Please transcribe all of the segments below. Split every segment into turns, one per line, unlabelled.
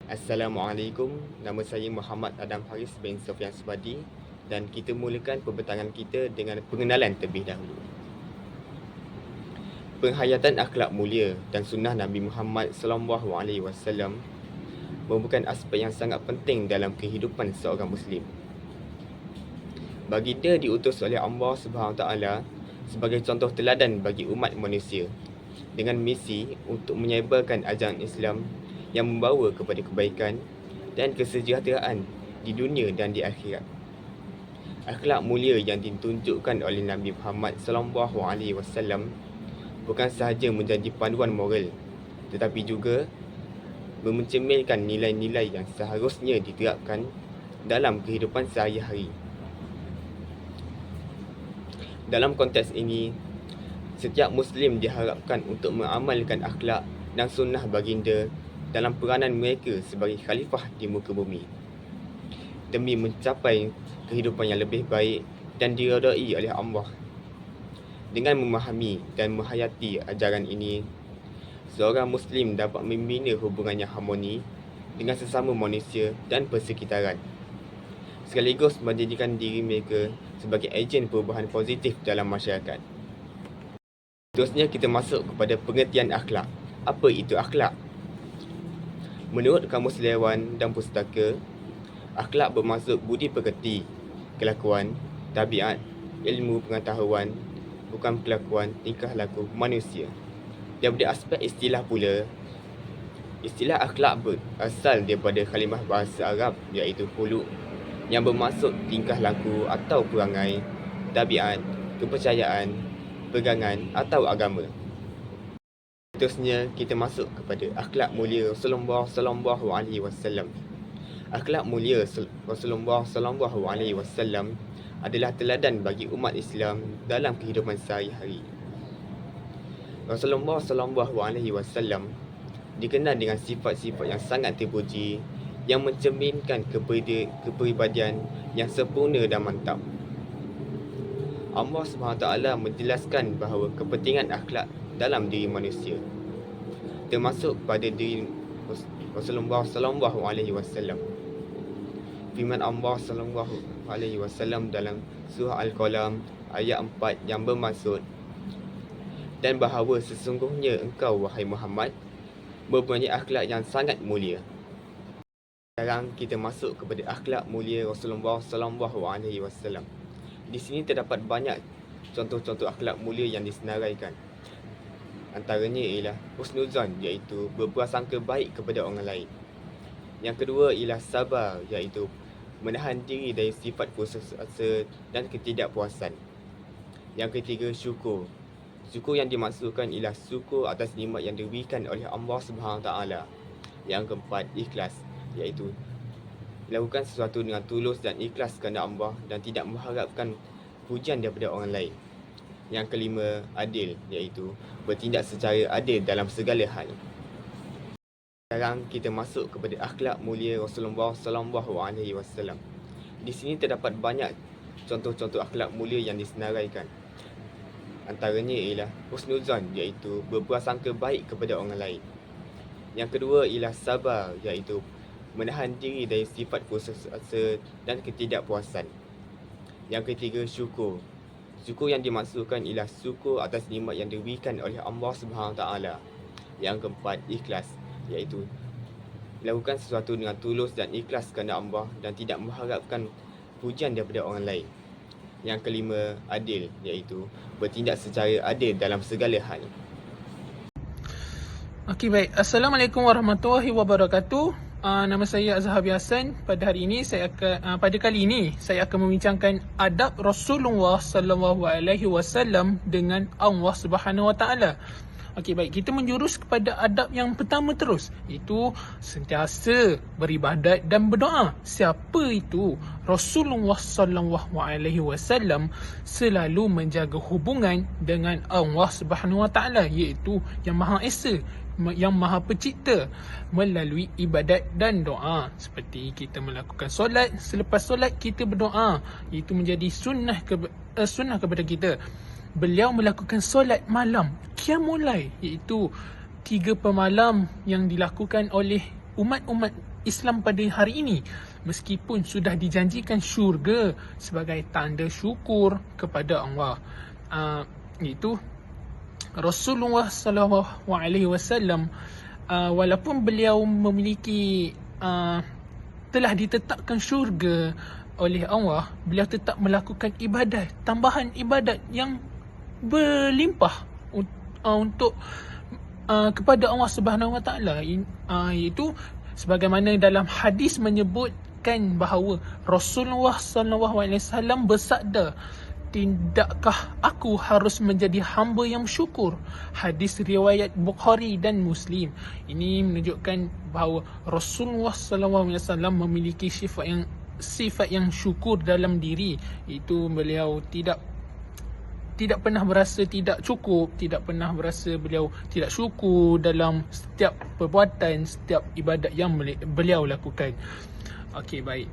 Assalamualaikum, nama saya Muhammad Adam Haris bin Sofian Subadi dan kita mulakan pembentangan kita dengan pengenalan terlebih dahulu. Penghayatan akhlak mulia dan sunnah Nabi Muhammad SAW merupakan aspek yang sangat penting dalam kehidupan seorang Muslim. Baginda diutus oleh Allah SWT sebagai contoh teladan bagi umat manusia dengan misi untuk menyebarkan ajaran Islam yang membawa kepada kebaikan dan kesejahteraan di dunia dan di akhirat. Akhlak mulia yang ditunjukkan oleh Nabi Muhammad SAW bukan sahaja menjadi panduan moral, tetapi juga mencerminkan nilai-nilai yang seharusnya diterapkan dalam kehidupan sehari-hari. Dalam konteks ini, setiap Muslim diharapkan untuk mengamalkan akhlak dan sunnah baginda dalam peranan mereka sebagai khalifah di muka bumi demi mencapai kehidupan yang lebih baik dan diredai oleh Allah. Dengan memahami dan menghayati ajaran ini, seorang Muslim dapat membina hubungan yang harmoni dengan sesama manusia dan persekitaran, sekaligus menjadikan diri mereka sebagai ejen perubahan positif dalam masyarakat. Terusnya kita masuk kepada pengertian akhlak. Apa itu akhlak? Menurut Kamus Lewan dan Pustaka, akhlak bermaksud budi pekerti, kelakuan, tabiat, ilmu pengetahuan, bukan kelakuan, tingkah laku manusia. Daripada aspek istilah pula, istilah akhlak berasal daripada kalimah bahasa Arab iaitu khuluq yang bermaksud tingkah laku atau perangai, tabiat, kepercayaan, pegangan atau agama. Seterusnya kita masuk kepada akhlak mulia Rasulullah SAW. Akhlak mulia Rasulullah SAW adalah teladan bagi umat Islam dalam kehidupan sehari-hari. Rasulullah SAW dikenal dengan sifat-sifat yang sangat terpuji yang mencerminkan kepribadian yang sempurna dan mantap. Allah SWT menjelaskan bahawa kepentingan akhlak dalam diri manusia, termasuk pada diri Rasulullah SAW. Firman Allah SAW dalam surah Al-Qalam ayat 4 yang bermaksud, dan bahawa sesungguhnya engkau wahai Muhammad mempunyai akhlak yang sangat mulia. Sekarang kita masuk kepada akhlak mulia Rasulullah SAW. Di sini terdapat banyak contoh-contoh akhlak mulia yang disenaraikan. Antaranya ialah husnuzan, iaitu berprasangka baik kepada orang lain. Yang kedua ialah sabar, iaitu menahan diri dari sifat putus asa dan ketidakpuasan. Yang ketiga syukur. Syukur yang dimaksudkan ialah syukur atas nikmat yang diberikan oleh Allah SWT. Yang keempat ikhlas, iaitu lakukan sesuatu dengan tulus dan ikhlas kerana Allah dan tidak mengharapkan pujian daripada orang lain. Yang kelima, adil, iaitu bertindak secara adil dalam segala hal. Sekarang kita masuk kepada akhlak mulia Rasulullah SAW. Di sini terdapat banyak contoh-contoh akhlak mulia yang disenaraikan. Antaranya ialah husnuzan, iaitu berprasangka baik kepada orang lain. Yang kedua ialah sabar, iaitu menahan diri dari sifat putus asa dan ketidakpuasan. Yang ketiga syukur. Syukur yang dimaksudkan ialah syukur atas nikmat yang diberikan oleh Allah SWT. Yang keempat ikhlas, iaitu lakukan sesuatu dengan tulus dan ikhlas kerana Allah dan tidak mengharapkan pujian daripada orang lain. Yang kelima adil, iaitu bertindak secara adil dalam segala hal.
Okey, baik. Assalamualaikum warahmatullahi wabarakatuh. Nama saya Azhar Hasan. Pada kali ini saya akan membincangkan adab Rasulullah SAW dengan Allah Subhanahu Wa Taala. Okey, baik. Kita menjurus kepada adab yang pertama terus, iaitu sentiasa beribadat dan berdoa. Siapa itu? Rasulullah SAW selalu menjaga hubungan dengan Allah Subhanahu Wa Taala, iaitu Yang Maha Esa, Yang Maha Pencipta, melalui ibadat dan doa. Seperti kita melakukan solat, selepas solat kita berdoa, itu menjadi sunnah kepada kita. Beliau melakukan solat malam, qiyamul lail, iaitu 3 per malam yang dilakukan oleh umat-umat Islam pada hari ini, meskipun sudah dijanjikan syurga sebagai tanda syukur kepada Allah. Itu Rasulullah SAW, walaupun beliau memiliki telah ditetapkan syurga oleh Allah, beliau tetap melakukan ibadat, tambahan ibadat yang berlimpah untuk kepada Allah Subhanahu Wa Taala, iaitu sebagaimana dalam hadis menyebutkan bahawa Rasulullah SAW bersabda, "Tidakkah aku harus menjadi hamba yang syukur?" Hadis riwayat Bukhari dan Muslim. Ini menunjukkan bahawa Rasulullah SAW memiliki sifat yang syukur dalam diri. Itu beliau tidak pernah berasa tidak cukup, tidak pernah berasa beliau tidak syukur dalam setiap perbuatan, setiap ibadat yang beliau lakukan. Okey, baik.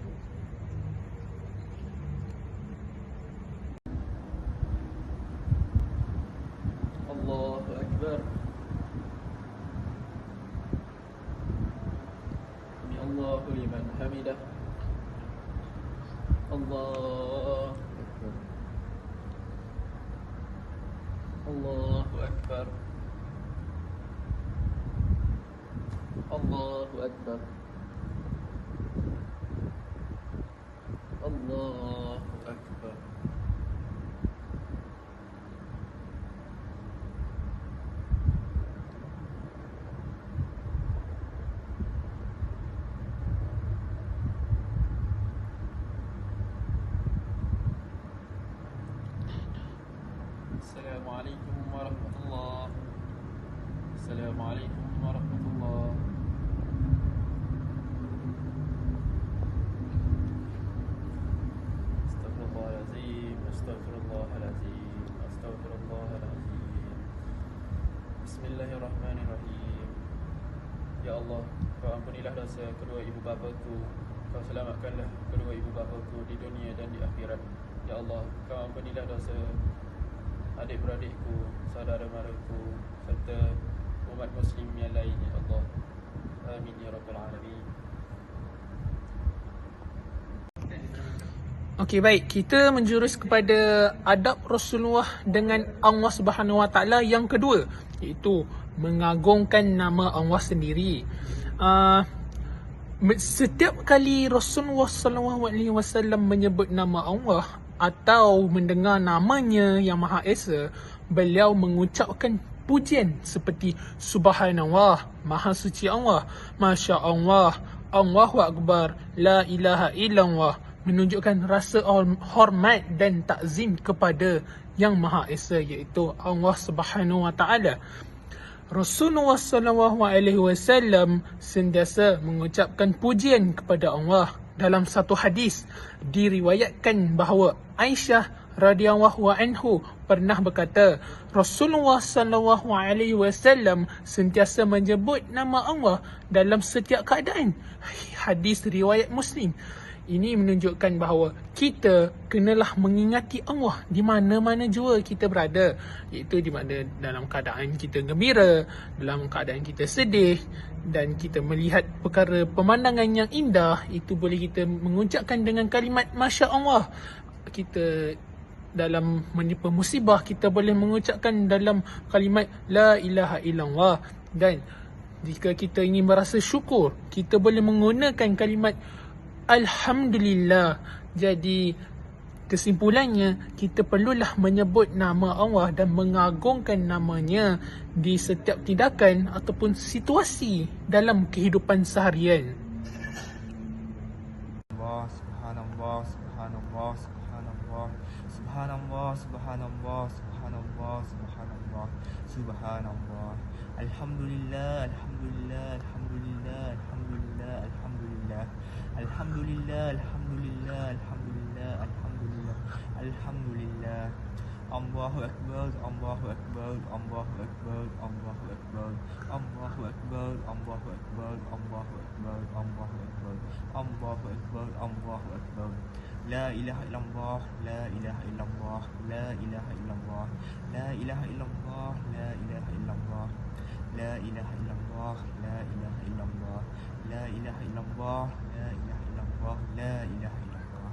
Allahu Akbar. Sami Allahu liman hamidah. Allahu Akbar. Allahu Akbar. Allahu Akbar. Assalamualaikum warahmatullahi. Assalamualaikum warahmatullahi. Astaghfirullahalazim, astaghfirullahalazim, astaghfirullahalazim. Bismillahirrahmanirrahim. Ya Allah, Kau ampunilah dosa kedua ibu bapaku, Kau selamatkanlah kedua ibu bapaku di dunia dan di akhirat. Ya Allah, Kau ampunilah dosa adik-beradikku, saudara maraku, serta umat muslim yang lain, ya Allah. Amin ya rabbal alamin. Okey, baik, kita menjurus kepada adab Rasulullah dengan Allah Subhanahu Wa Taala yang kedua, iaitu mengagungkan nama Allah sendiri. Setiap kali Rasulullah SAW menyebut nama Allah atau mendengar namanya yang Maha Esa, beliau mengucapkan pujian seperti Subhanallah, Maha Suci Allah, Masya Allah, Allahu Akbar, La ilaha illallah, menunjukkan rasa hormat dan takzim kepada yang Maha Esa, iaitu Allah Subhanahu Wa Taala. Rasulullah SAW sentiasa mengucapkan pujian kepada Allah. Dalam satu hadis diriwayatkan bahawa Aisyah radhiyallahu anhu pernah berkata, Rasulullah SAW sentiasa menyebut nama Allah dalam setiap keadaan. Hadis riwayat Muslim. Ini menunjukkan bahawa kita kenalah mengingati Allah di mana-mana jua kita berada, iaitu di mana dalam keadaan kita gembira, dalam keadaan kita sedih, dan kita melihat perkara pemandangan yang indah, itu boleh kita mengucapkan dengan kalimat Masya Allah. Kita dalam menimpa musibah, kita boleh mengucapkan dalam kalimat La ilaha illallah. Dan jika kita ingin merasa syukur, kita boleh menggunakan kalimat Alhamdulillah. Jadi kesimpulannya, kita perlulah menyebut nama Allah dan mengagungkan namanya di setiap tindakan ataupun situasi dalam kehidupan seharian.
Subhanallah, subhanallah, subhanallah, subhanallah, subhanallah, subhanallah, subhanallah, subhanallah. Alhamdulillah, alhamdulillah, alhamdulillah, alhamdulillah, alhamdulillah. Alhamdulillah, alhamdulillah, alhamdulillah, alhamdulillah, alhamdulillah. Allahu Akbar, Allahu Akbar, Allahu Akbar, Allahu Akbar, Allahu Akbar, Allahu Akbar, Allahu Akbar, Allahu Akbar, Allahu Akbar, Allahu Akbar. La ilaha illallah, la ilaha illallah, la ilaha illallah, la ilaha illallah, la ilaha illallah. La ilaha illallah, la ilaha illallah, la ilaha illallah, la ilaha illallah, la ilaha illallah.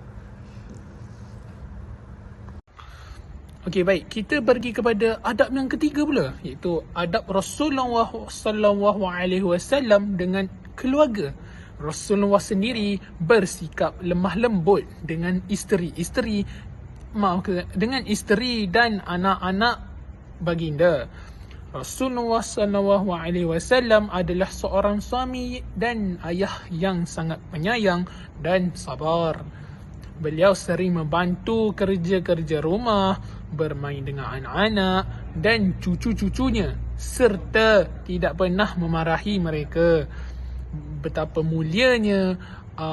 Okey, baik. Kita pergi kepada adab yang ketiga pula, iaitu adab Rasulullah sallallahu alaihi wasallam dengan keluarga. Rasulullah sendiri bersikap lemah lembut dengan isteri dan anak-anak baginda. Rasulullah sallallahu alaihi wasallam adalah seorang suami dan ayah yang sangat penyayang dan sabar. Beliau sering membantu kerja-kerja rumah, bermain dengan anak-anak dan cucu-cucunya serta tidak pernah memarahi mereka. Betapa mulianya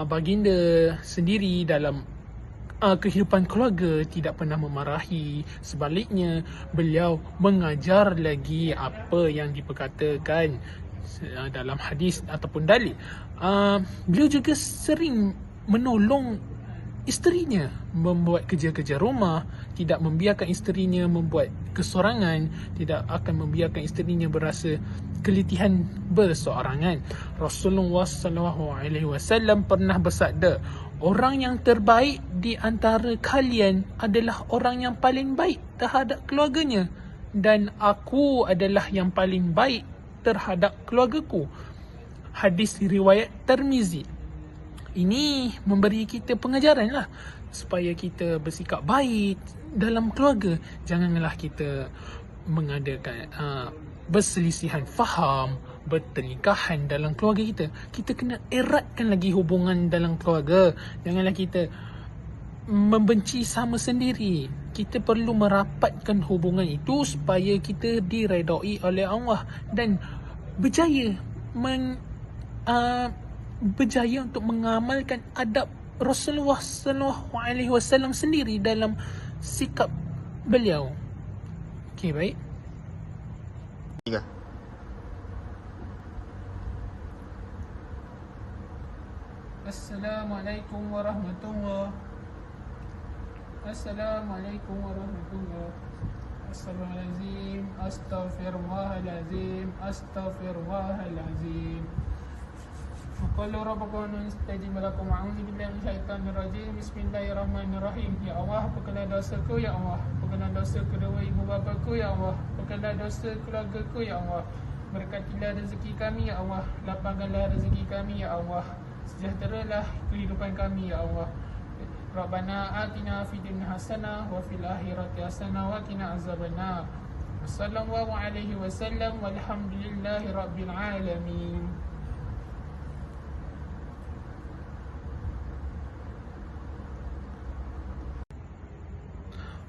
baginda sendiri dalam kehidupan keluarga, tidak pernah memarahi. Sebaliknya, beliau mengajar lagi apa yang diperkatakan dalam hadis ataupun dalil. Beliau juga sering menolong isterinya membuat kerja-kerja rumah, tidak membiarkan isterinya membuat kesorangan, tidak akan membiarkan isterinya berasa kelitihan berseorangan. Rasulullah SAW pernah bersabda, orang yang terbaik di antara kalian adalah orang yang paling baik terhadap keluarganya, dan aku adalah yang paling baik terhadap keluargaku. Hadis riwayat Tirmizi. Ini memberi kita pengajaran lah supaya kita bersikap baik dalam keluarga. Janganlah kita mengadakan berselisihan faham, bertelingkahan dalam keluarga kita. Kita kena eratkan lagi hubungan dalam keluarga. Janganlah kita membenci sama sendiri. Kita perlu merapatkan hubungan itu supaya kita diredai oleh Allah dan berjaya berjaya untuk mengamalkan adab Rasulullah SAW sendiri dalam sikap beliau. Okey, baik.
Tiga.
Assalamualaikum warahmatullahi. Assalamualaikum warahmatullahi. Astagfirullahalazim, astagfirullahalazim, astagfirullahalazim. Qala rabbukum istajib lakum a'udzu billahi minasyaitanir rajim. Bismillahirrahmanirrahim. Ya Allah, ampunkanlah dosaku ya Allah. Ampunkanlah dosa kedua ibu bapaku ya Allah. Ampunkanlah dosa keluargaku ya Allah. Berkatilah rezeki kami ya Allah. Lapangkanlah rezeki kami ya Allah. Sejahteralah kehidupan kami ya Allah. Rabbana atina fid dunya hasanah wa fil akhirati hasanah wa qina azabannar. Sallallahu alaihi wasallam walhamdulillahi rabbil alamin.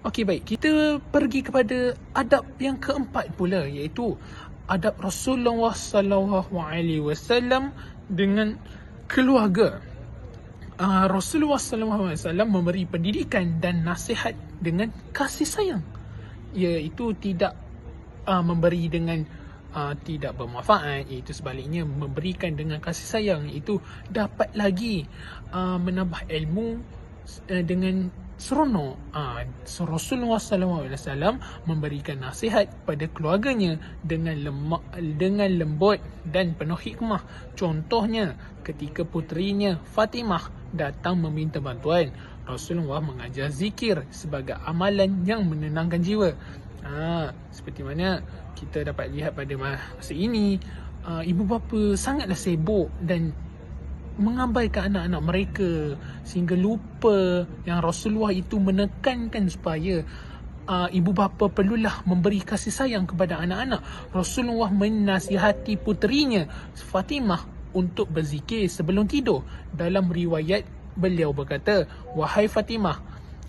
Okey, baik. Kita pergi kepada adab yang keempat pula, iaitu adab Rasulullah SAW dengan keluarga. Rasulullah SAW memberi pendidikan dan nasihat dengan kasih sayang, iaitu tidak memberi dengan tidak bermanfaat, iaitu sebaliknya memberikan dengan kasih sayang, iaitu dapat lagi menambah ilmu dengan seronok. Rasulullah SAW memberikan nasihat pada keluarganya dengan lembut dan penuh hikmah. Contohnya, ketika puterinya Fatimah datang meminta bantuan, Rasulullah mengajar zikir sebagai amalan yang menenangkan jiwa. Seperti mana kita dapat lihat pada masa ini, ibu bapa sangatlah sibuk dan mengabaikan anak-anak mereka sehingga lupa yang Rasulullah itu menekankan supaya ibu bapa perlulah memberi kasih sayang kepada anak-anak. Rasulullah menasihati puterinya Fatimah untuk berzikir sebelum tidur. Dalam riwayat beliau berkata, "Wahai Fatimah,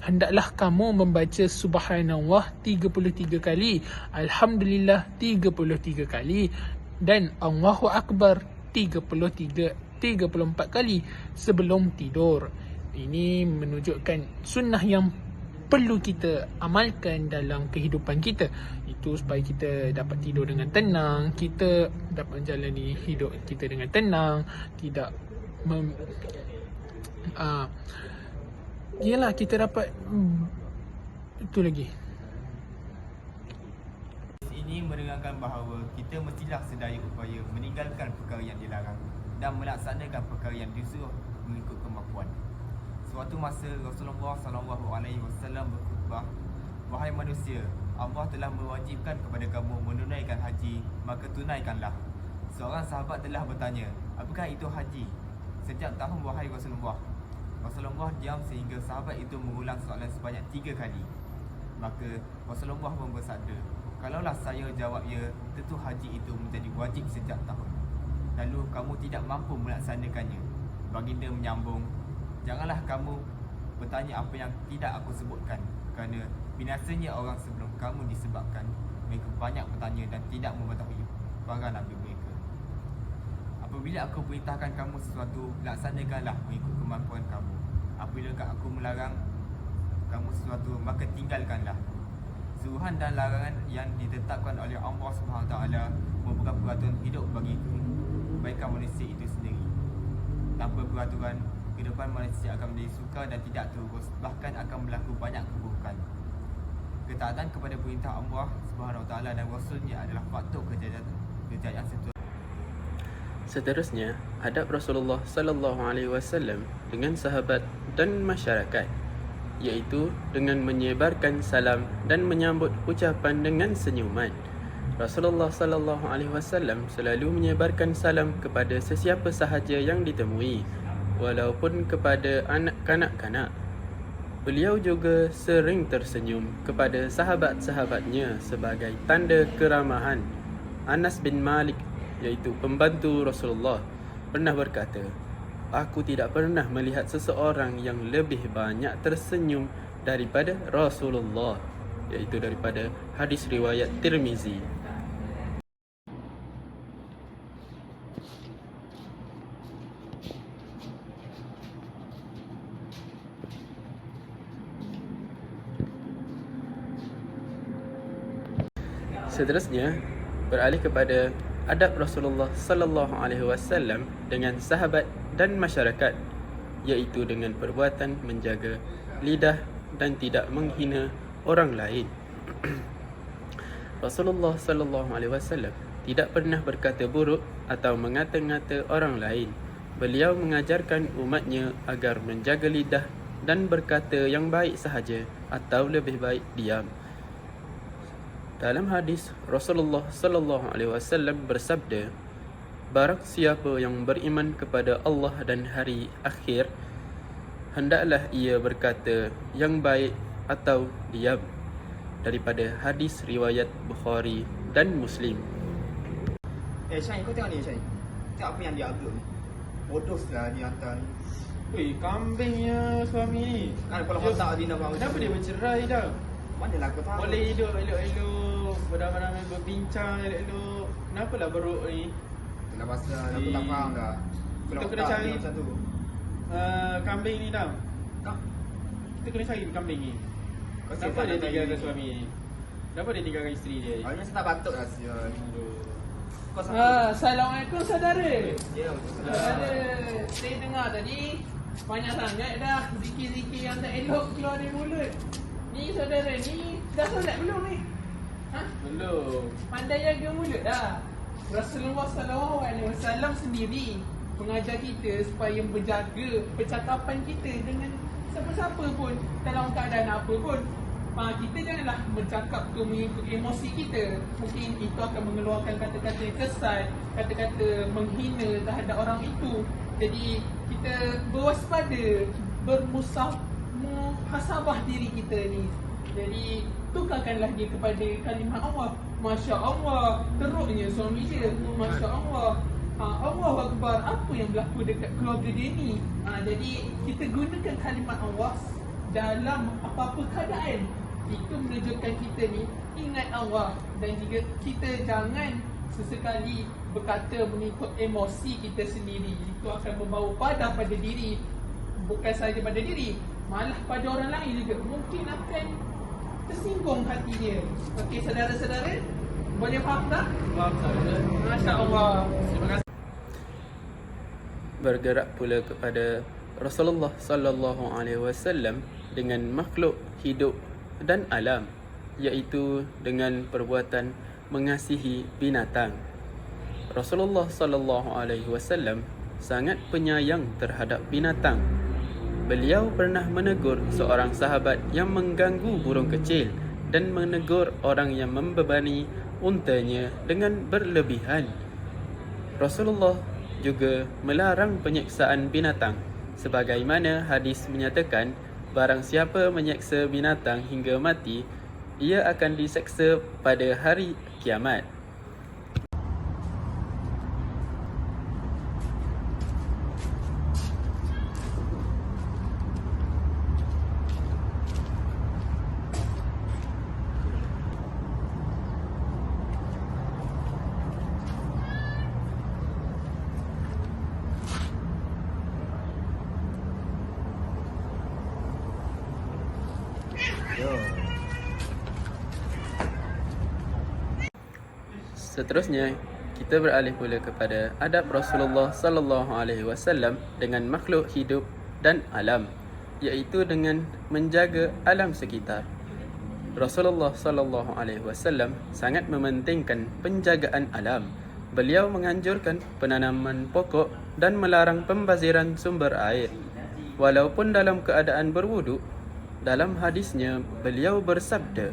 hendaklah kamu membaca Subhanallah 33 kali, Alhamdulillah 33 kali dan Allahu Akbar 34 kali sebelum tidur." Ini menunjukkan sunnah yang perlu kita amalkan dalam kehidupan kita. Itu supaya kita dapat tidur dengan tenang, kita dapat menjalani hidup kita dengan tenang, tidak yelah, kita dapat itu lagi.
Ini menerangkan bahawa kita mestilah sedaya upaya meninggalkan perkara yang dilarang dan melaksanakan perkara yang disuruh mengikut kemampuan. Suatu masa Rasulullah SAW berkhutbah, "Wahai manusia, Allah telah mewajibkan kepada kamu menunaikan haji, maka tunaikanlah." Seorang sahabat telah bertanya, "Apakah itu haji? Setiap tahun wahai Rasulullah?" Rasulullah diam sehingga sahabat itu mengulang soalan sebanyak 3 kali. Maka Rasulullah pun bersabda, "Kalaulah saya jawab ya, tentu haji itu menjadi wajib setiap tahun. Lalu kamu tidak mampu melaksanakannya." Baginda menyambung, "Janganlah kamu bertanya apa yang tidak aku sebutkan, kerana binasanya orang sebelum kamu disebabkan mereka banyak bertanya dan tidak mengetahui para nabi mereka. Apabila aku perintahkan kamu sesuatu, laksanakanlah mengikut kemampuan kamu. Apabila aku melarang kamu sesuatu, maka tinggalkanlah." Suruhan dan larangan yang ditetapkan oleh Allah SWT merupakan peraturan hidup bagi kebaikan manusia itu sendiri. Tanpa peraturan, kehidupan manusia akan menjadi sukar dan tidak terurus, bahkan akan berlaku banyak keburukan. Ketaatan kepada perintah Allah SWT dan Rasulnya adalah faktor kejayaan sesuatu.
Seterusnya, adab Rasulullah sallallahu alaihi wasallam dengan sahabat dan masyarakat, iaitu dengan menyebarkan salam dan menyambut ucapan dengan senyuman. Rasulullah sallallahu alaihi wasallam selalu menyebarkan salam kepada sesiapa sahaja yang ditemui, walaupun kepada anak kanak-kanak. Beliau juga sering tersenyum kepada sahabat-sahabatnya sebagai tanda keramahan. Anas bin Malik, iaitu pembantu Rasulullah, pernah berkata, "Aku tidak pernah melihat seseorang yang lebih banyak tersenyum daripada Rasulullah," iaitu daripada hadis riwayat Tirmizi. Seterusnya, beralih kepada adab Rasulullah sallallahu alaihi wasallam dengan sahabat dan masyarakat, iaitu dengan perbuatan menjaga lidah dan tidak menghina orang lain. Rasulullah sallallahu alaihi wasallam tidak pernah berkata buruk atau mengata-ngata orang lain. Beliau mengajarkan umatnya agar menjaga lidah dan berkata yang baik sahaja atau lebih baik diam. Dalam hadis, Rasulullah sallallahu alaihi wasallam bersabda, "Barang siapa yang beriman kepada Allah dan hari akhir, hendaklah ia berkata yang baik atau diam." Daripada hadis riwayat Bukhari dan Muslim.
Syahid, kau tengok ni Syahid. Tengok apa yang dia upload ni. Bodoh lah dia hantar ni.
Weh, kambingnya suami ni.
Kan kalau masak dia nak buat
Kenapa dia bercerai dah?
Manalah kau tahu.
Boleh hidup elok-elok, beramai-ramai berbincang elok-elok. Kenapalah beruk ni?
Dah pasal aku tak faham dah.
Kita kena cari
macam tu.
kambing ni dah.
Kau
Kita kena cari kambing ni. Kenapa dia tinggalkan suami ni? Kenapa dia tinggalkan isteri dia?
Awalnya saya tak batuk lah sial. Kau satu.
Assalamualaikum saudara.
Ya,
Saudara, saya dengar tadi banyak sangat dah zikir-zikir yang tak elok keluar dari mulut. Ni saudara ni dah solat belum ni? Ha?
Belum.
Pandai jaga mulut dah. Rasulullah SAW sendiri mengajar kita supaya menjaga percakapan kita dengan siapa-siapa pun dalam keadaan apa pun. Kita janganlah bercakap ke mengikut emosi kita. Mungkin itu akan mengeluarkan kata-kata yang kesal, kata-kata menghina terhadap orang itu. Jadi kita berwaspada, bermuhasabah diri kita ni. Jadi tukarkanlah dia kepada kalimah Allah. Masya Allah, teruknya suami dia. Masya Allah, Allahu Akbar, apa yang berlaku dekat keluarga dia ni. Jadi kita gunakan kalimat Allah dalam apa-apa keadaan. Itu menunjukkan kita ni ingat Allah. Dan juga kita jangan sesekali berkata mengikut emosi kita sendiri. Itu akan membawa padah pada diri. Bukan sahaja pada diri, malah pada orang lain juga. Mungkin akan tersinggung hati dia. Okey saudara-saudara, boleh faham tak?
Faham saudara.
Masya Allah. Terima kasih.
Bergerak pula kepada Rasulullah sallallahu alaihi wasallam dengan makhluk hidup dan alam, iaitu dengan perbuatan mengasihi binatang. Rasulullah sallallahu alaihi wasallam sangat penyayang terhadap binatang. Beliau pernah menegur seorang sahabat yang mengganggu burung kecil dan menegur orang yang membebani untanya dengan berlebihan. Rasulullah juga melarang penyiksaan binatang, sebagaimana hadis menyatakan, barang siapa menyeksa binatang hingga mati, ia akan diseksa pada hari kiamat. Seterusnya, kita beralih pula kepada adab Rasulullah sallallahu alaihi wasallam dengan makhluk hidup dan alam, iaitu dengan menjaga alam sekitar. Rasulullah sallallahu alaihi wasallam sangat mementingkan penjagaan alam. Beliau menganjurkan penanaman pokok dan melarang pembaziran sumber air. Walaupun dalam keadaan berwuduk, dalam hadisnya beliau bersabda,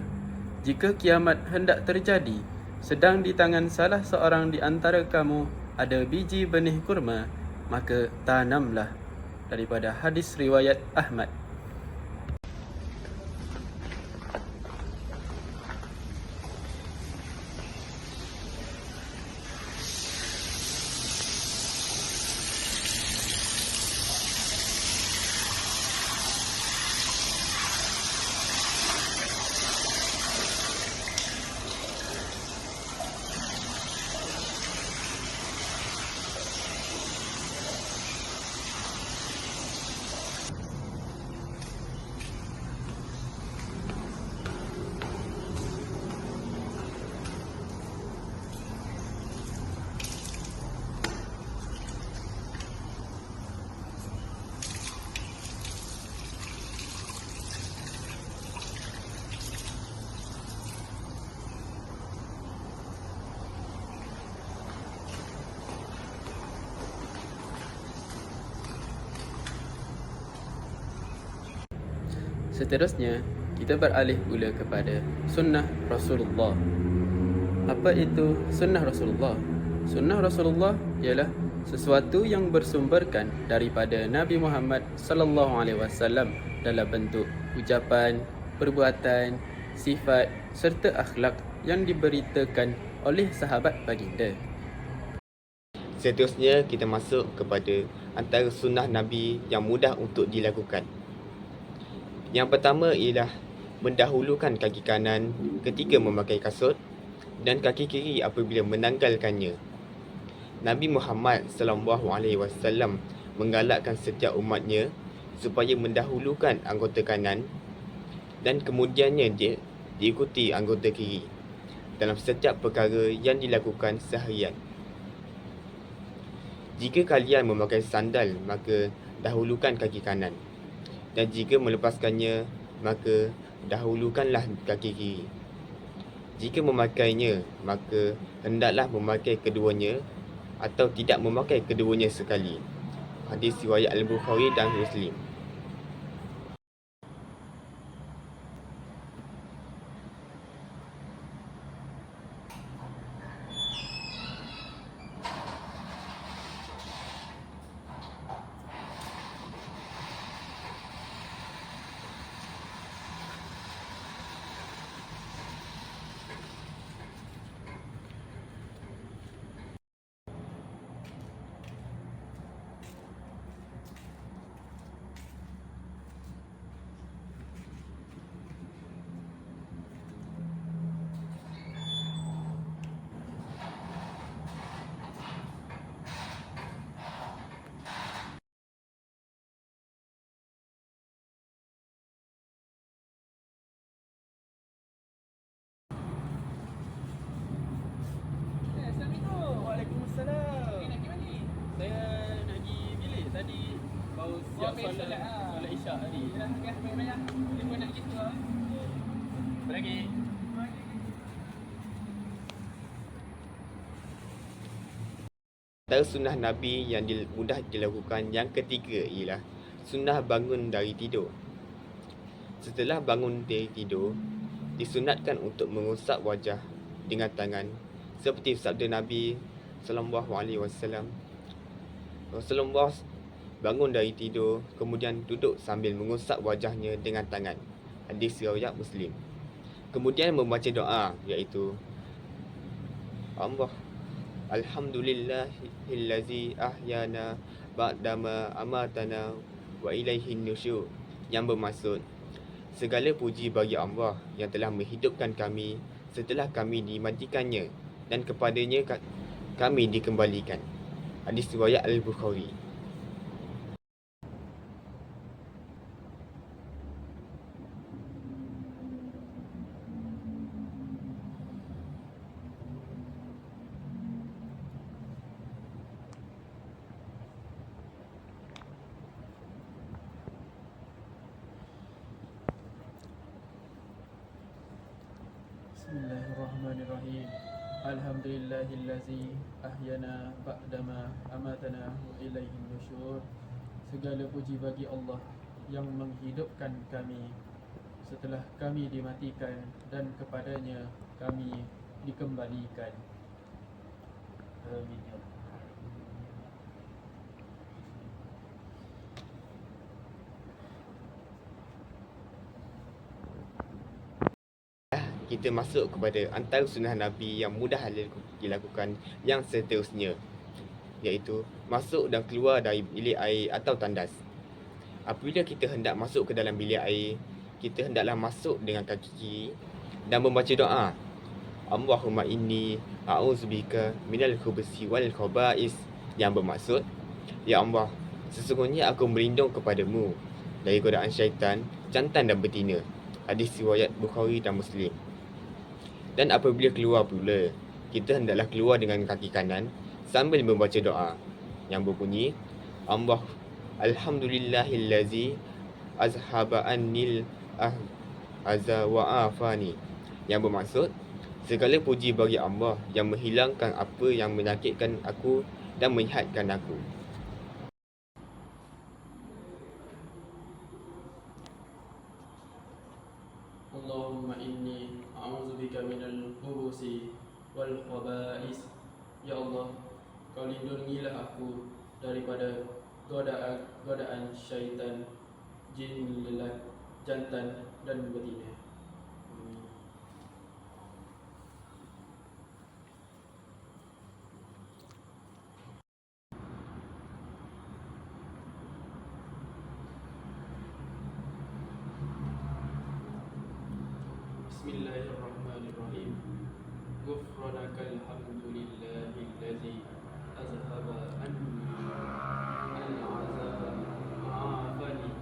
jika kiamat hendak terjadi, sedang di tangan salah seorang di antara kamu ada biji benih kurma, maka tanamlah. Daripada hadis riwayat Ahmad. Seterusnya, kita beralih pula kepada sunnah Rasulullah. Apa itu sunnah Rasulullah? Sunnah Rasulullah ialah sesuatu yang bersumberkan daripada Nabi Muhammad sallallahu alaihi wasallam dalam bentuk ucapan, perbuatan, sifat serta akhlak yang diberitakan oleh sahabat baginda.
Seterusnya kita masuk kepada antara sunnah Nabi yang mudah untuk dilakukan. Yang pertama ialah mendahulukan kaki kanan ketika memakai kasut dan kaki kiri apabila menanggalkannya. Nabi Muhammad SAW menggalakkan setiap umatnya supaya mendahulukan anggota kanan dan kemudiannya diikuti anggota kiri dalam setiap perkara yang dilakukan seharian. Jika kalian memakai sandal, maka dahulukan kaki kanan. Dan jika melepaskannya, maka dahulukanlah kaki kiri. Jika memakainya, maka hendaklah memakai keduanya atau tidak memakai keduanya sekali. Hadis riwayat Al-Bukhari dan Muslim.
Waalaikumsalam. Saya nak pergi bilik tadi. Baru siap solat Isyak tadi. Berapa lagi?
Antara sunnah Nabi yang mudah dilakukan yang ketiga ialah sunnah bangun dari tidur. Setelah bangun dari tidur, disunatkan untuk mengusap wajah dengan tangan seperti sabda Nabi SAW. Rasulullah bangun dari tidur kemudian duduk sambil mengusap wajahnya dengan tangan. Hadis riwayat Muslim. Kemudian membaca doa iaitu Allah Alhamdulillahillazi ahyana ba'dama amatana wa ilaihin nusyur, yang bermaksud segala puji bagi Allah yang telah menghidupkan kami setelah kami dimatikannya dan kepadanya kami dikembalikan. Hadis riwayat Al-Bukhari.
Bismillahirrahmanirrahim. Alhamdulillahillazi ahyana ba'dama amatana wa ilaihin nusyur. Segala puji bagi Allah yang menghidupkan kami setelah kami dimatikan dan kepadanya kami dikembalikan. Amin ya Allah.
Kita masuk kepada antara sunnah Nabi yang mudah dilakukan yang seterusnya, iaitu masuk dan keluar dari bilik air atau tandas. Apabila kita hendak masuk ke dalam bilik air, kita hendaklah masuk dengan kaki kiri dan membaca doa Allahumma inni a'udzubika minal khubuthi wal khaba'is, yang bermaksud, ya Allah, sesungguhnya aku berlindung kepadamu dari godaan syaitan, jantan dan betina. Hadis riwayat Bukhari dan Muslim. Dan apabila keluar pula, kita hendaklah keluar dengan kaki kanan sambil membaca doa yang berbunyi Allah Alhamdulillahillazi azhaba annil ahza wa afani, yang bermaksud segala puji bagi Allah yang menghilangkan apa yang menyakitkan aku dan menyihatkan aku.
Allahumma inni a'udzubika minal khubuthi wal khaba'is. Ya Allah, kau lindungilah aku daripada godaan syaitan, jin, lelaki, jantan dan betina. Amin. Bismillahirrahmanirrahim. Ghufranakal hamdulillahillazi azhaba anni al-'azaba ma'afani.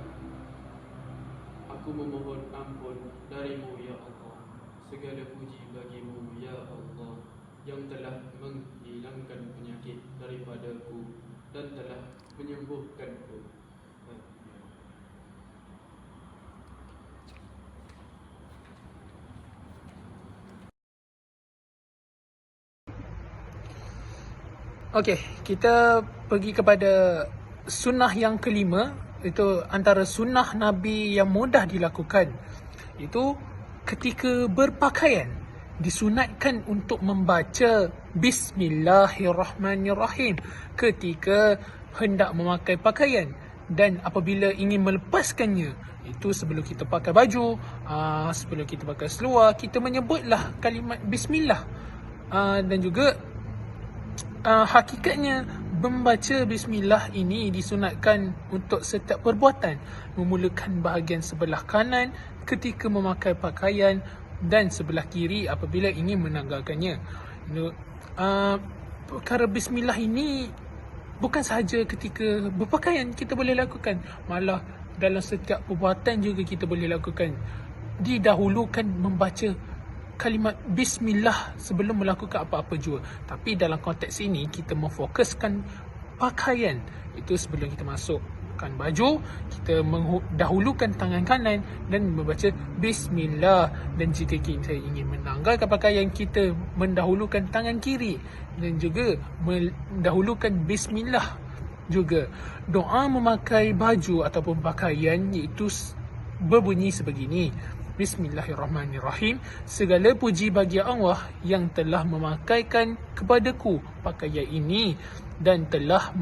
Aku memohon ampun darimu ya Allah. Segala puji bagimu ya Allah, yang telah menghilangkan penyakit daripadaku dan telah menyembuhkanku.
Okey, kita pergi kepada sunnah yang kelima. Itu antara sunnah Nabi yang mudah dilakukan. Itu ketika berpakaian disunatkan untuk membaca Bismillahirrahmanirrahim ketika hendak memakai pakaian, dan apabila ingin melepaskannya, itu sebelum kita pakai baju, sebelum kita pakai seluar, kita menyebutlah kalimat Bismillah. Dan juga hakikatnya membaca Bismillah ini disunatkan untuk setiap perbuatan, memulakan bahagian sebelah kanan ketika memakai pakaian dan sebelah kiri apabila ingin menanggalkannya. Perkara Bismillah ini bukan sahaja ketika berpakaian kita boleh lakukan, malah dalam setiap perbuatan juga kita boleh lakukan. Didahulukan membaca kalimat Bismillah sebelum melakukan apa-apa jua. Tapi dalam konteks ini kita memfokuskan pakaian itu sebelum kita masuk. mengenakan baju, kita mendahulukan tangan kanan dan membaca Bismillah. Dan jika kita ingin menanggalkan pakaian, kita mendahulukan tangan kiri dan juga mendahulukan Bismillah. Juga doa memakai baju ataupun pakaian iaitu berbunyi sebegini: Bismillahirrahmanirrahim. Segala puji bagi Allah yang telah memakaikan kepadaku pakaian ini dan telah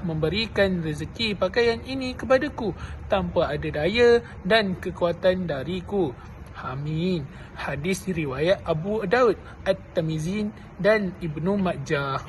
memberikan rezeki pakaian ini kepadaku tanpa ada daya dan kekuatan dariku. Amin. Hadis riwayat Abu Daud, At-Tirmizi dan Ibnu Majah.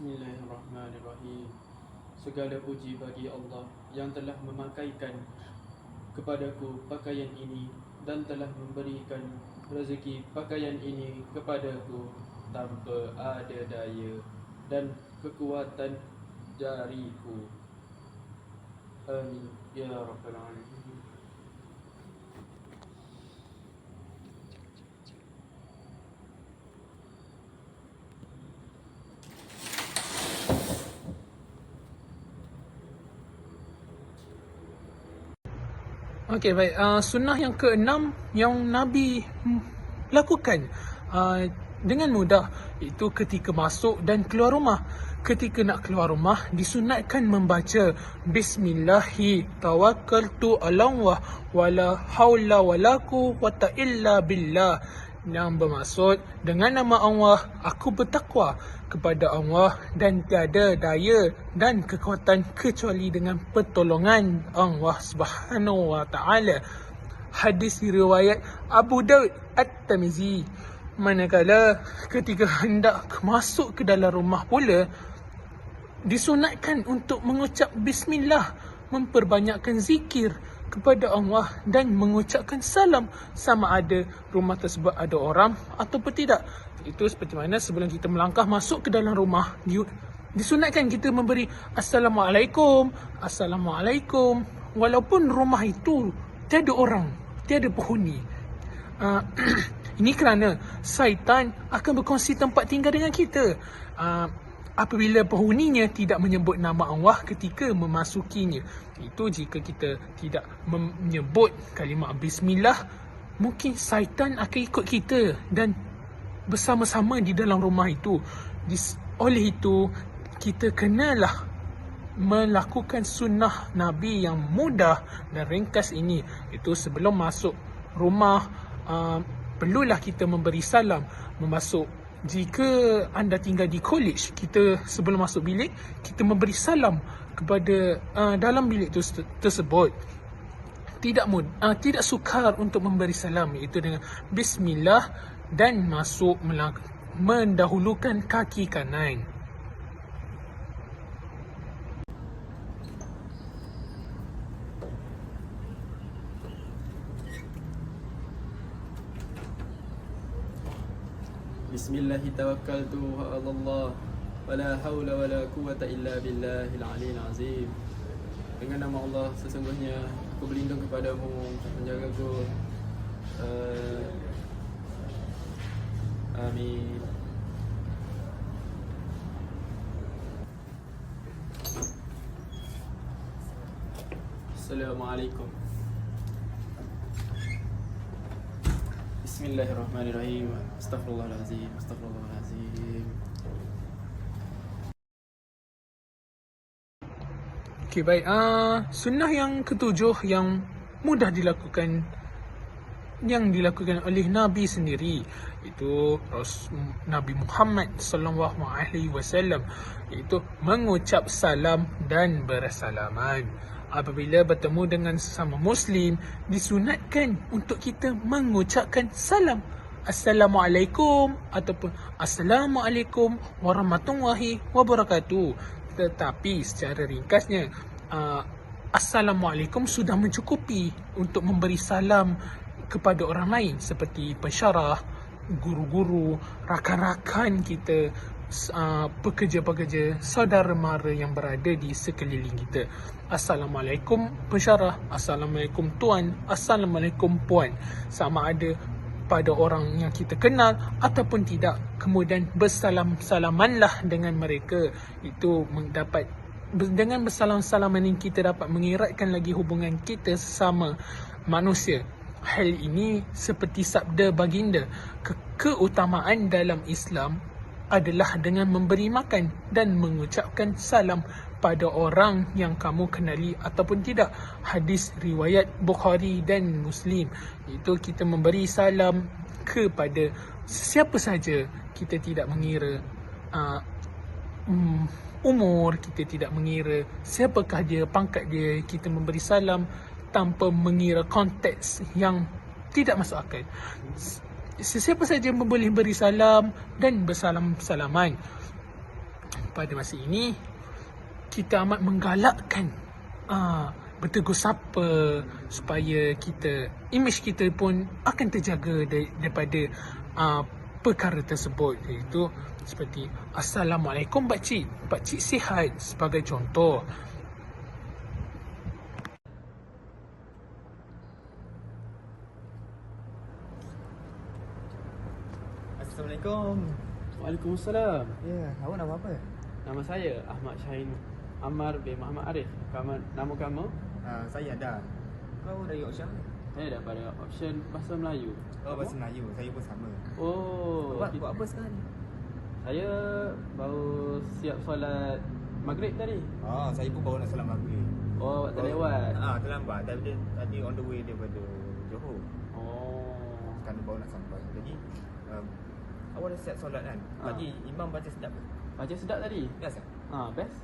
Bismillahirrahmanirrahim. Segala puji bagi Allah yang telah memakaikan kepadaku pakaian ini dan telah memberikan rezeki pakaian ini kepadaku tanpa ada daya dan kekuatan dariku. Amin ya rabbal alamin.
Okey, baik. Sunnah yang keenam yang Nabi lakukan dengan mudah, iaitu ketika masuk dan keluar rumah. Ketika nak keluar rumah, disunatkan membaca Bismillahi tawakkaltu ala Allah wala haula wala quwwata illa billah, yang bermaksud, dengan nama Allah aku bertakwa kepada Allah dan tiada daya dan kekuatan kecuali dengan pertolongan Allah Subhanahu wa taala. Hadis riwayat Abu Daud, At-Tirmizi. Manakala ketika hendak masuk ke dalam rumah pula, disunatkan untuk mengucap bismillah, memperbanyakkan zikir kepada Allah dan mengucapkan salam, sama ada rumah tersebut ada orang ataupun tidak. Itu seperti mana sebelum kita melangkah masuk ke dalam rumah, disunatkan kita memberi Assalamualaikum, Assalamualaikum, walaupun rumah itu tiada orang, tiada penghuni. Ini kerana syaitan akan berkongsi tempat tinggal dengan kita apabila penghuninya tidak menyebut nama Allah ketika memasukinya. Itu jika kita tidak menyebut kalimah bismillah, mungkin syaitan akan ikut kita dan bersama-sama di dalam rumah itu. Oleh itu, kita kenalah melakukan sunnah Nabi yang mudah dan ringkas ini. Itu sebelum masuk rumah, perlulah kita memberi salam. Jika anda tinggal di college, kita sebelum masuk bilik, kita memberi salam kepada dalam bilik tersebut. Tidak sukar untuk memberi salam, iaitu dengan bismillah dan masuk mendahulukan kaki kanan.
Bismillahi tawakkaltu ala Allah wala haula wala quwwata illa billahil aliyil azim. Dengan nama Allah, sesungguhnya aku berlindung kepadamu, menjagaku. Amin. Assalamualaikum. Bismillahirrahmanirrahim. Astaghfirullahalazim. Astaghfirullahalazim.
Okey, baik. Sunnah yang ketujuh yang mudah dilakukan, yang dilakukan oleh Nabi sendiri, itu Nabi Muhammad sallallahu alaihi wasallam, iaitu mengucap salam dan bersalaman. apabila bertemu dengan sesama Muslim, disunatkan untuk kita mengucapkan salam. Assalamualaikum ataupun Assalamualaikum warahmatullahi wabarakatuh. Tetapi secara ringkasnya, Assalamualaikum sudah mencukupi untuk memberi salam kepada orang lain seperti pensyarah, guru-guru, rakan-rakan kita, pekerja-pekerja, saudara mara yang berada di sekeliling kita. Assalamualaikum pensyarah, Assalamualaikum tuan, Assalamualaikum puan. Sama ada pada orang yang kita kenal ataupun tidak, kemudian bersalam-salamanlah dengan mereka. Itu dengan bersalam-salaman ini kita dapat mengeratkan lagi hubungan kita sesama manusia. Hal ini seperti sabda baginda, keutamaan dalam Islam adalah dengan memberi makan dan mengucapkan salam pada orang yang kamu kenali ataupun tidak. Hadis riwayat Bukhari dan Muslim. Itu kita memberi salam kepada siapa saja. Kita tidak mengira umur, kita tidak mengira siapakah dia, pangkat dia. Kita memberi salam tanpa mengira konteks yang tidak masuk akal. Sesiapa saja boleh beri salam dan bersalam-salaman. Pada masa ini, kita amat menggalakkan bertegur sapa supaya imej kita pun akan terjaga daripada perkara tersebut, iaitu seperti Assalamualaikum pakcik, pakcik sihat sebagai contoh.
Assalamualaikum.
Waalaikumsalam.
Ya, awak nama apa?
Nama saya Ahmad Syahin Ammar bin Muhammad Arif. Nama kamu?
Saya Dan. Kau dari option?
Saya daripada option bahasa Melayu.
Oh, bahasa Melayu. Saya pun sama.
Oh,
Buat apa sekarang ni?
saya baru siap solat maghrib tadi.
Saya pun baru nak solat maghrib.
Oh, terlewat.
Terlambat. Tadi on the way daripada Johor.
Oh.
Sekarang baru nak sampai. Jadi awak dah siap solat kan? Tadi imam baca sedap ke?
Baca sedap tadi?
Best tak?
Best.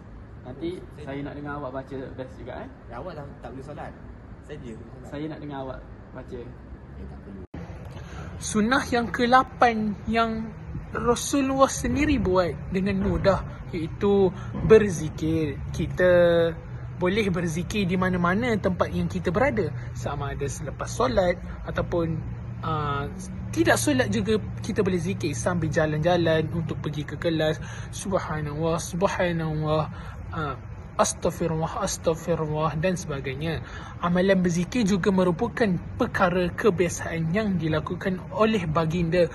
Nanti saya nak dengar awak baca best juga
Awak dah tak boleh solat. Saya je solat.
Saya nak dengar awak baca.
Tak perlu.
Sunnah yang ke-8 yang Rasulullah sendiri buat dengan mudah, iaitu berzikir. Kita boleh berzikir di mana-mana tempat yang kita berada, sama ada selepas solat ataupun tidak solat juga kita boleh zikir sambil jalan-jalan untuk pergi ke kelas. Subhanallah, subhanallah, astaghfirullah, astaghfirullah dan sebagainya. Amalan berzikir juga merupakan perkara kebiasaan yang dilakukan oleh baginda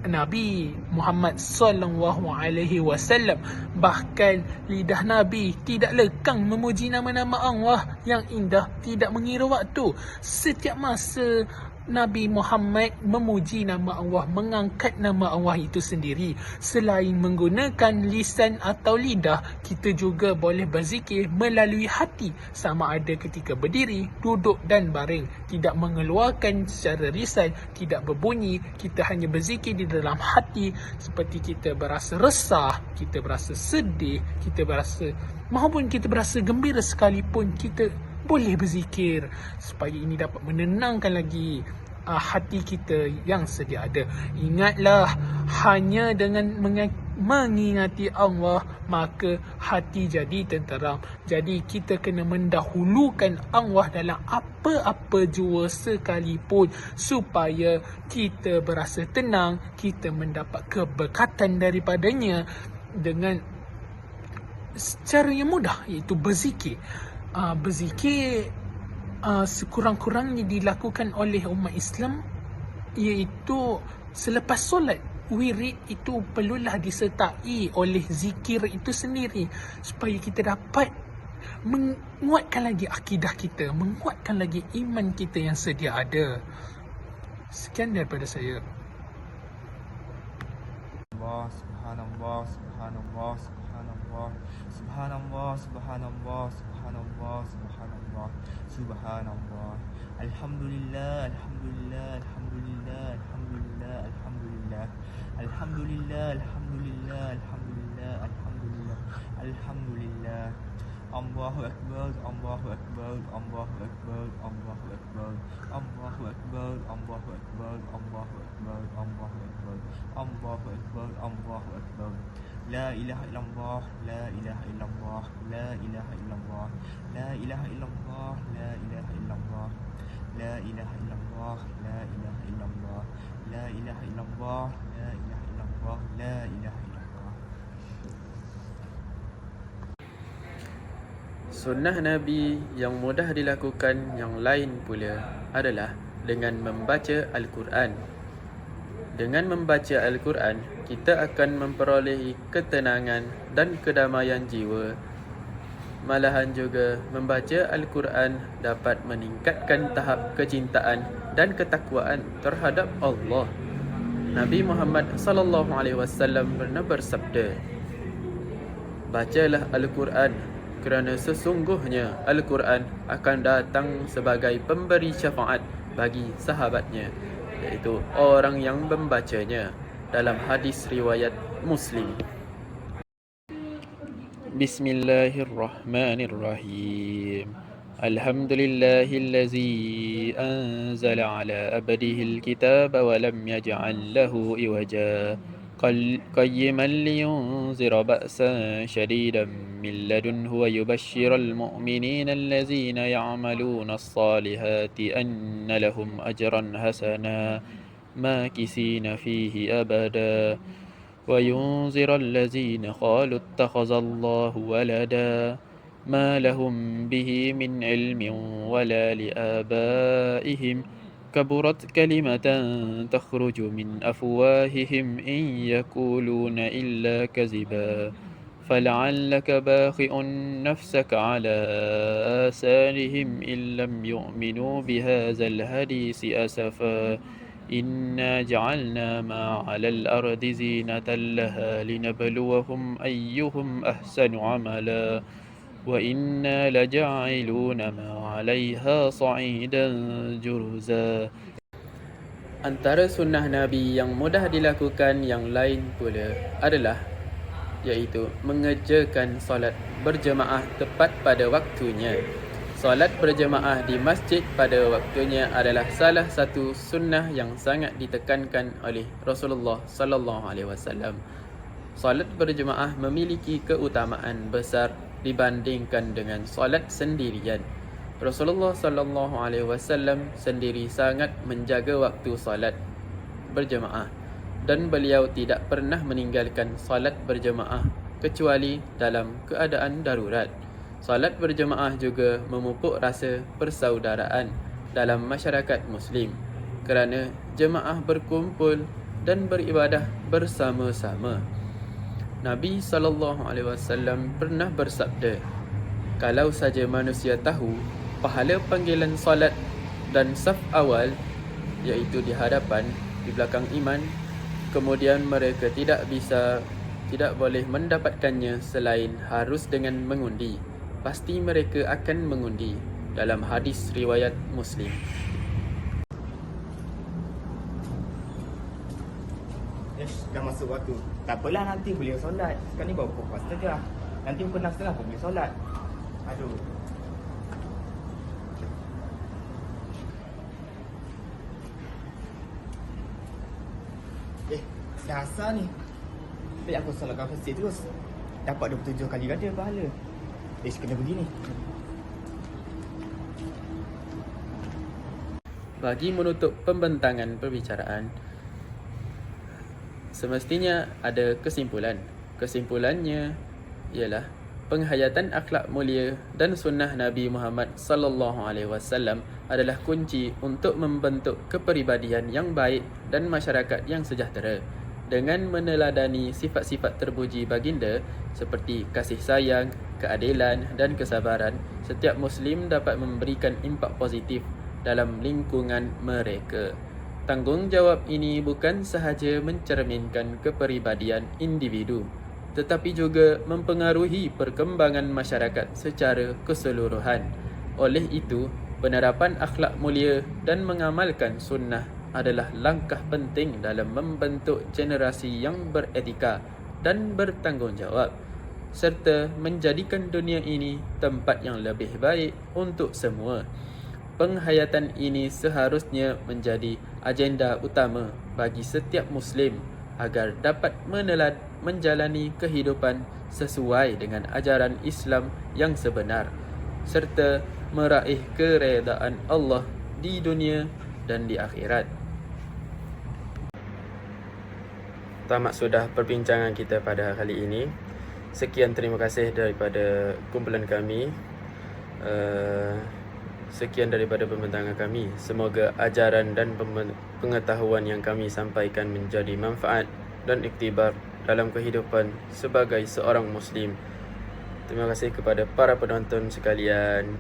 Nabi Muhammad sallallahu alaihi wasallam. Bahkan lidah Nabi tidak lekang memuji nama-nama Allah yang indah, tidak mengira waktu. Setiap masa Nabi Muhammad memuji nama Allah, mengangkat nama Allah itu sendiri. Selain menggunakan lisan atau lidah, kita juga boleh berzikir melalui hati, sama ada ketika berdiri, duduk dan baring. Tidak mengeluarkan secara lisan, tidak berbunyi. Kita hanya berzikir di dalam hati, seperti kita berasa resah, kita berasa sedih, kita berasa, maupun kita berasa gembira sekalipun, kita boleh berzikir supaya ini dapat menenangkan lagi hati kita yang sedia ada. Ingatlah, hanya dengan mengingati Allah maka hati jadi tenteram. Jadi kita kena mendahulukan Allah dalam apa-apa jua sekalipun supaya kita berasa tenang, kita mendapat keberkatan daripadanya dengan secara yang mudah, iaitu berzikir. Berzikir sekurang-kurangnya dilakukan oleh umat Islam, iaitu selepas solat. Wirid itu perlulah disertai oleh zikir itu sendiri supaya kita dapat menguatkan lagi akidah kita, menguatkan lagi iman kita yang sedia ada. Sekian daripada saya.
Subhanallah, subhanallah, subhanallah, subhanallah, subhanallah, subhanallah, subhanallah, subhanallah. Alhamdulillah, alhamdulillah, alhamdulillah, alhamdulillah, alhamdulillah, alhamdulillah, alhamdulillah, alhamdulillah, alhamdulillah, alhamdulillah. Allahu Akbar, Allahu Akbar, Allahu Akbar, Allahu Akbar, Allahu Akbar, Allahu Akbar, Allahu Akbar, Allahu Akbar, Allahu Akbar, Allahu Akbar. La ilaha illallah, la ilaha illallah, la ilaha illallah, la ilaha illallah, la ilaha illallah, la ilaha illallah, la ilaha illallah, la ilaha illallah, la ilaha illallah, la ilaha illallah.
Sunnah Nabi yang mudah dilakukan yang lain pula adalah dengan membaca Al-Quran. Dengan membaca Al-Quran, kita akan memperolehi ketenangan dan kedamaian jiwa. Malahan juga membaca Al-Quran dapat meningkatkan tahap kecintaan dan ketakwaan terhadap Allah. Nabi Muhammad sallallahu alaihi wasallam pernah bersabda, "Bacalah Al-Quran kerana sesungguhnya Al-Quran akan datang sebagai pemberi syafaat bagi sahabatnya, iaitu orang yang membacanya." Dalam hadis riwayat Muslim. Bismillahirrahmanirrahim. Alhamdulillahillazi anzala ala abdihil kitaba wa lam yaj'al lahu iwaja qayyiman liyunzira ba'san shadidan min ladunhu wa yubashshiral mu'minina allazina ya'maluna as-salihati anna lahum ajran hasana ماكثين فيه أبدا وينذر الذين قالوا اتخذ الله ولدا ما لهم به من علم ولا لآبائهم كبرت كلمة تخرج من أفواههم إن يقولون إلا كذبا فلعلك باخع نفسك على آثارهم إن لم يؤمنوا بهذا الحديث أسفا إنا جعلنا ما على الأرض زينة لها لنبلوهم أيهم أحسن عملا وإنا لجاعلون ما عليها صعيدا جرزا. Antara sunnah Nabi yang mudah dilakukan yang lain pula adalah iaitu mengerjakan solat berjemaah tepat pada waktunya. Solat berjemaah di masjid pada waktunya adalah salah satu sunnah yang sangat ditekankan oleh Rasulullah sallallahu alaihi wasallam. Solat berjemaah memiliki keutamaan besar dibandingkan dengan solat sendirian. Rasulullah sallallahu alaihi wasallam sendiri sangat menjaga waktu solat berjemaah dan beliau tidak pernah meninggalkan solat berjemaah kecuali dalam keadaan darurat. Solat berjemaah juga memupuk rasa persaudaraan dalam masyarakat Muslim kerana jemaah berkumpul dan beribadah bersama-sama. Nabi SAW pernah bersabda, "Kalau saja manusia tahu pahala panggilan solat dan saf awal, iaitu di hadapan, di belakang imam, kemudian mereka tidak boleh mendapatkannya selain harus dengan mengundi, pasti mereka akan mengundi." Dalam hadis riwayat Muslim.
Dah masuk waktu. Tak apalah, nanti boleh solat. Sekarang ni baru pukul 4.30. Nanti pukul 6.30 pun boleh solat. Aduh. Dah asal ni. Baik aku solatkan masjid terus. Dapat 27 kali ganda pahala. Kena begini.
Bagi menutup pembentangan perbicaraan, semestinya ada kesimpulan. Kesimpulannya ialah penghayatan akhlak mulia dan sunnah Nabi Muhammad sallallahu alaihi wasallam adalah kunci untuk membentuk kepribadian yang baik dan masyarakat yang sejahtera. Dengan meneladani sifat-sifat terpuji baginda seperti kasih sayang, keadilan dan kesabaran, setiap Muslim dapat memberikan impak positif dalam lingkungan mereka. Tanggungjawab ini bukan sahaja mencerminkan kepribadian individu, tetapi juga mempengaruhi perkembangan masyarakat secara keseluruhan. Oleh itu, penerapan akhlak mulia dan mengamalkan sunnah adalah langkah penting dalam membentuk generasi yang beretika dan bertanggungjawab. serta menjadikan dunia ini tempat yang lebih baik untuk semua. Penghayatan ini seharusnya menjadi agenda utama bagi setiap Muslim agar dapat menjalani kehidupan sesuai dengan ajaran Islam yang sebenar serta meraih keredaan Allah di dunia dan di akhirat. Tamat sudah perbincangan kita pada kali ini. Sekian, terima kasih daripada kumpulan kami. Sekian daripada pembincangan kami. Semoga ajaran dan pengetahuan yang kami sampaikan menjadi manfaat dan iktibar dalam kehidupan sebagai seorang Muslim. Terima kasih kepada para penonton sekalian.